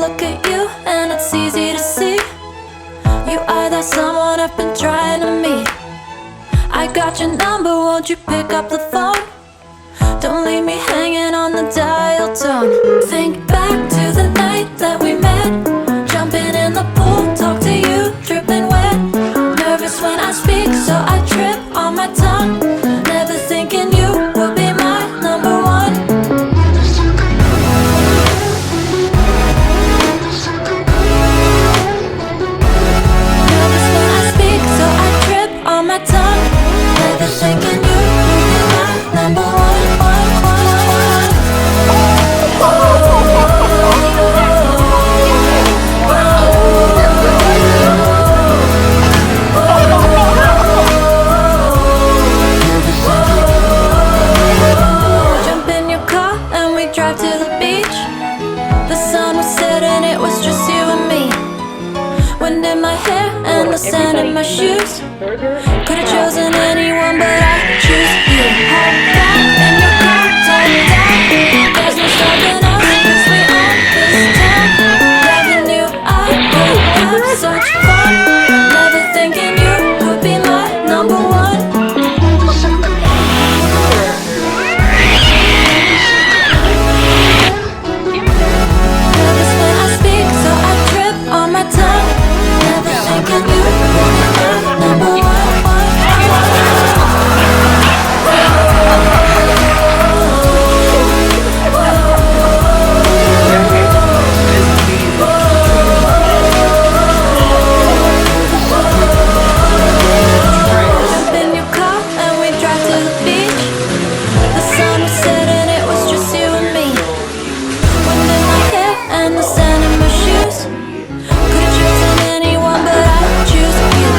look at you and it's easy to see you are that someone I've been trying to meet. I got your number, won't you pick up the phone? Don't leave me hanging on the dial tone. Think back to the night that we met, jumping in the pool, talk to you, dripping wet. Nervous when I speak, so I trip on my tongue. Never thinking you would be my number one. Nervous when I speak, so I trip on my tongue. Never thinking you would be my number one. Sand in my shoes. Could've chosen anyone, but I choose you. Hop back in your car, turn it down. There's no stopping us, 'cause we own this town. Never knew I would have such fun. Never thinking you would be my number one. Nervous when I speak, so I trip on my tongue. Never thinking you would be my number one. Jump in your car and we drive to the beach. The sun was setting, it was just you and me. Wind in my hair and the sand in my shoes. Could've chosen anyone, but I choose you.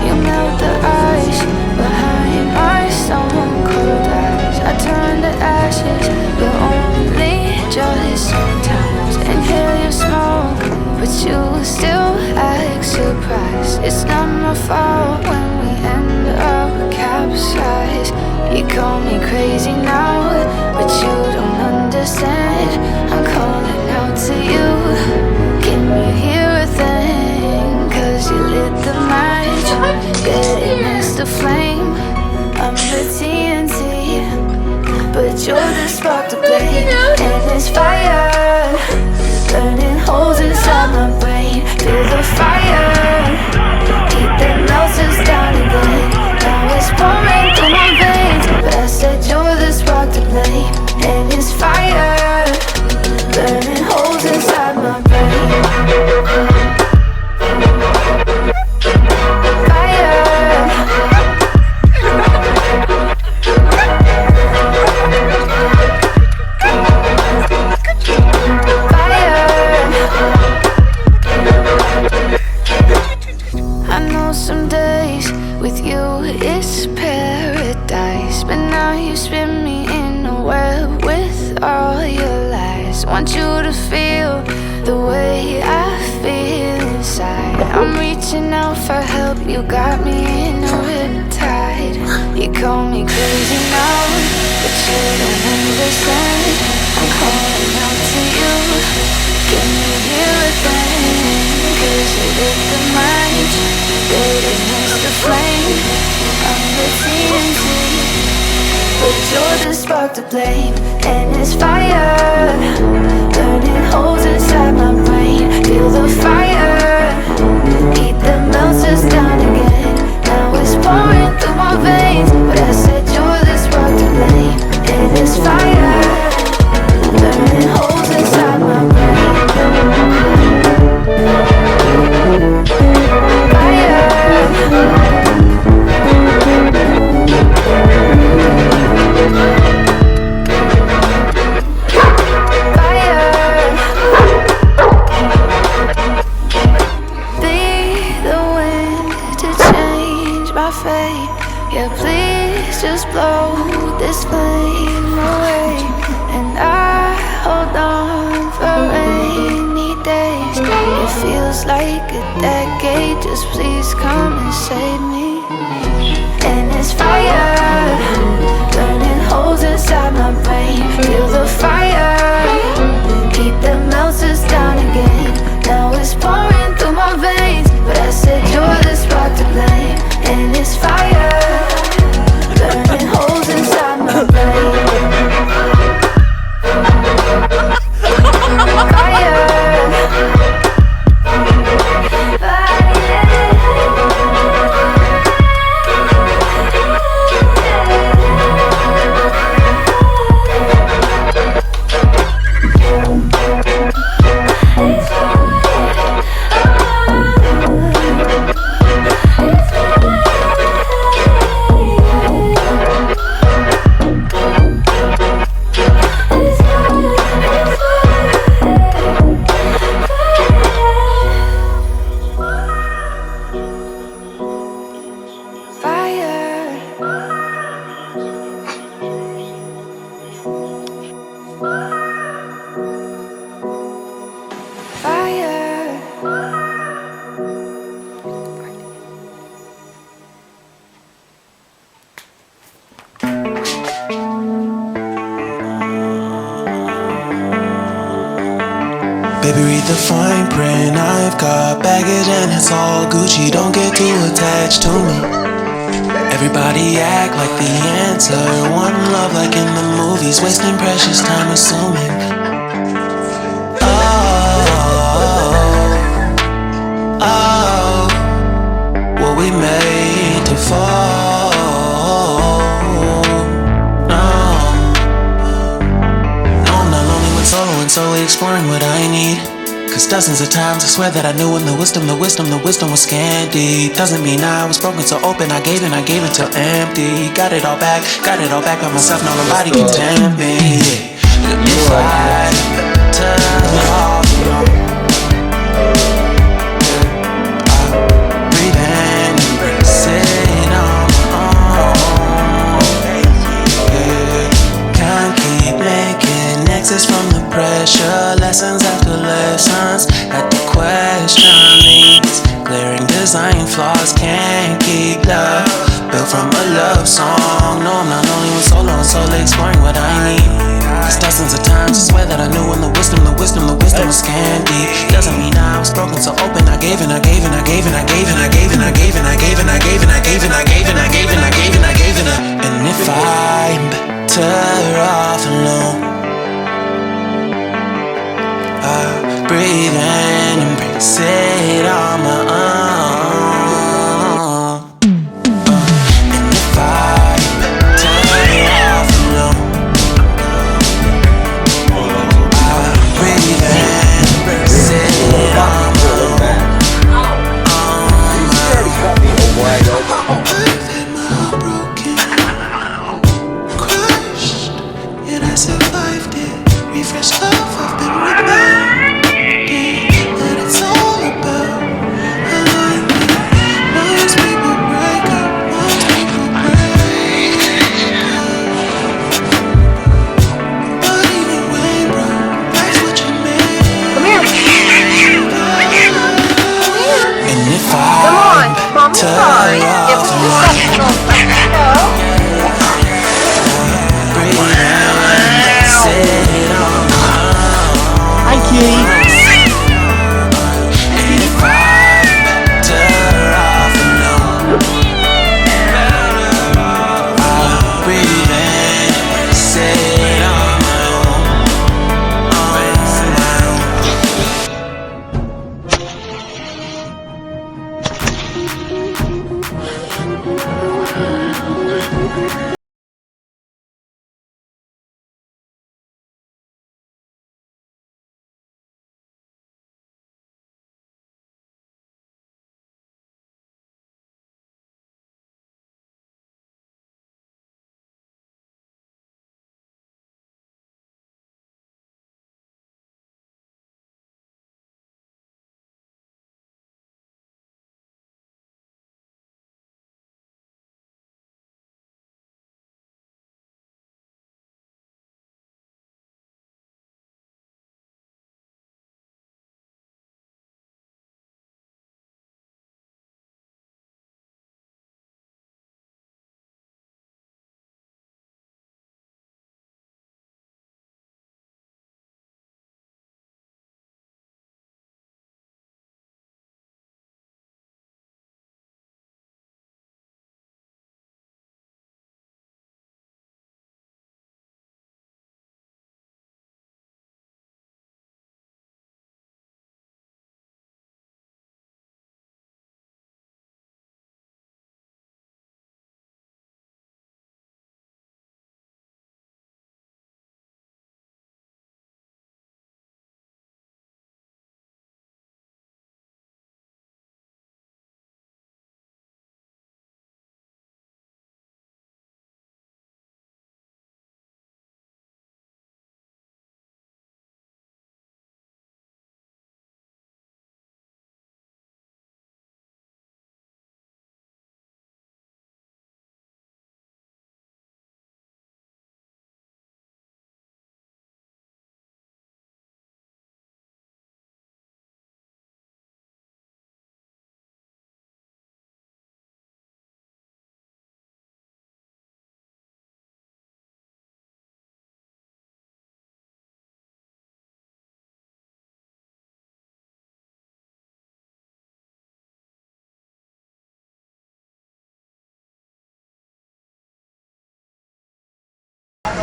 You melt the ice behind my stone cold eyes. I turn to ashes, but only just sometimes. Inhale your smoke, but you still act surprised. It's not my fault when we end up capsized. You call me crazy now, but you don't understand. I'm calling out to you. Can you hear a thing? 'Cause you lit the match, getting next to flame. I'm the TNT, but you're the spark to blame. And it's fire, burning holes inside my brain. Feel the fire, heat that melts us down again. Now it's pouring through my veins, but I said you're the spark to blame. And it's fire, burning holes inside my brain. I know some days with you it's paradise, but now you spin me in a web with all your lies. Want you to feel the way I feel inside. I'm reaching out for help, you got me in a riptide. You call me crazy now, but you don't understand. I'm calling out to you. Can you hear a thing? 'Cause you lit the match, getting next to flame. I'm the TNT, but you're the spark to blame. And it's fire, burning holes inside my brain. Feel the fire, heat that melts us down again. Now it's pouring through my veins, but I said you're the spark to blame. And it's fire, burning holes inside my brain. Fire. Fire. feels like a decade. Just please come and save me. And it's fire, burning holes inside my brain. Feel the fire, keep the melters down again. Now it's pouring through my veins, but I said you're the spot to blame. And it's fire, burning holes inside my brain. Fire. Baby, read the fine print. I've got baggage and it's all Gucci. Don't get too attached to me. Everybody act like the answer. One love like in the movies, wasting precious time assuming. Oh, what we made to fall. And slowly exploring what I need. Cause dozens of times I swear that I knew when the wisdom was scanty. Doesn't mean I was broken, so open I gave until empty. Got it all back by myself, now nobody can tempt me. If I turn off, I breathe in, embrace it on my own. Can't keep making exits from the pressure, lessons after lessons. Had to question these glaring design flaws. Can't keep love built from a love song. No, I'm not only with solo and solely exploring what I need. Cause dozens of times I swear that I knew when the wisdom was scanty. Doesn't mean I was broken, so open I gave. And if I'm better off alone, breathe in, embrace it on my own. And if I turn off alone, breathe in, embrace it on my own. I've had my heart broken, crushed, and I survived it. Refreshed love, I've been rebelling. Sorry, it was just Hi, kitty.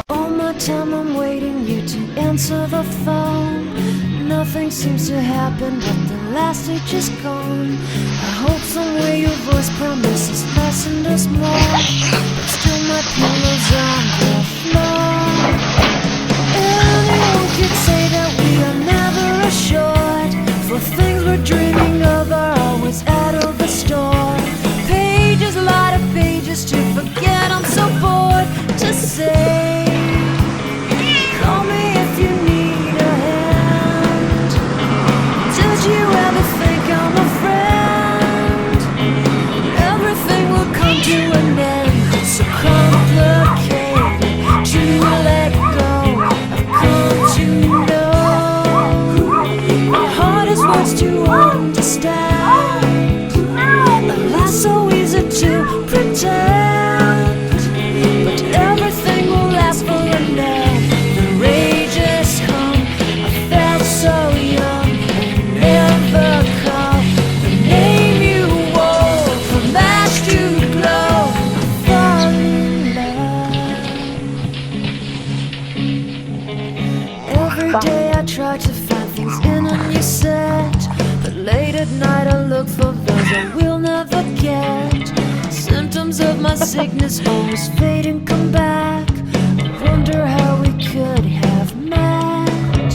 All my time I'm waiting you to answer the phone. Nothing seems to happen, but the last stage is gone. I hope somewhere your voice promises lessened us more, but still my pillow's on the floor. Anyone could say that we are never assured, for things we're dreaming of are always out of the store. Pages, a lot of pages to forget, I'm so bored to say. Call me if you need a hand. Did you ever think I'm a friend? Everything will come to an end. It's so complicated to let go. I've come to know the hardest words to understand. Alas, so easy to pretend, but everything will last for a night. The rage has come. I felt so young and never called the name you wore from ash to glow. Fall in love. Every day I try to find things in a new set, but late at night I look for those I will never get. Symptoms of my sickness always fade and come back. I wonder how we could have met.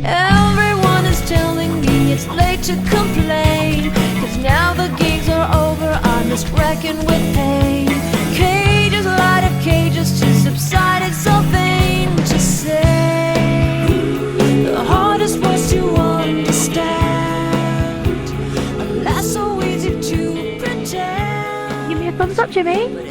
Everyone is telling me it's late to complain, 'cause now the gigs are over, I'm just wrecking with pain. Cages, light of cages to subside, it's so vain to say. The hardest was to understand. Alas, so easy to pretend. Give me a thumbs up, Jimmy. But